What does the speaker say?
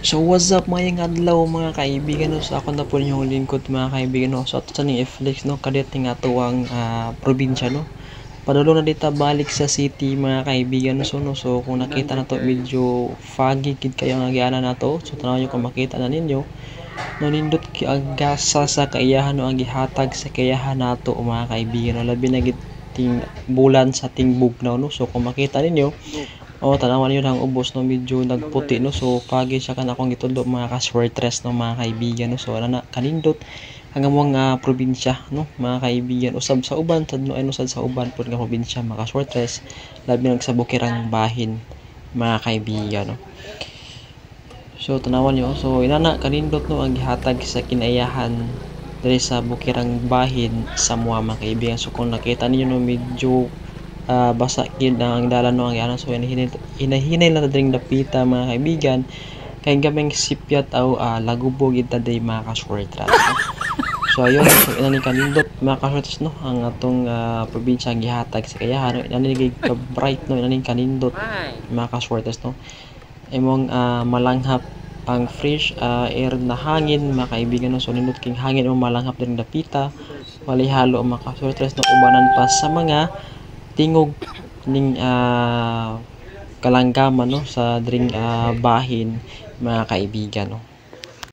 So what's up mga adlaw mga kaibigan no, so ako na po yung lingkod mga kaibigan no. So ato sa ning Netflix no kadit nga tuwang probinsya no. Padulong na dita balik sa city mga kaibigan no. So kung nakita na to medyo foggy kid kayo nga giana na to. So tanaw niyo kung makita na ninyo no nindot ki ang gasa sa kaayahan no ang gihatag sa kaayahan nato mga kaibigan no. Labi na gid ting bulan sa ting bugnaw no. So kung makita ninyo tanawan niyo ang ubos no medyo nagputi no. So pagi siya kan akong gitudlo mga ka-swertres no mga kaibigan no. So ana kanindot ang mga probinsya no mga kaibigan usab sa uban sad no ay usad sa uban pud nga probinsya mga ka-swertres labi nag sa bukirang bahin mga kaibigan no. So tanawan niyo so inana kanindot no ang gihatag sa kinaiyahan diri sa bukirang bahin sa mga kaibigan. So kung nakita niyo no medyo basa gid ang dalan no ang ana so hinahinay lang ta dring dapita mga kaibigan kay gamay sipyat aw lagubo gid ta day mga ka-swertres no? So ayun so inani kanindot mga ka-swertres no ang atong probinsya gihatag sa kayahan no inani gid ka bright no inani kanindot mga ka-swertres no imong malanghap ang fresh air na hangin mga kaibigan no. So nindot king hangin o malanghap dring dapita walihalo ang mga ka-swertres no ubanan pa sa mga tingog ning kalanggaman no sa dring bahin mga kaibigan no.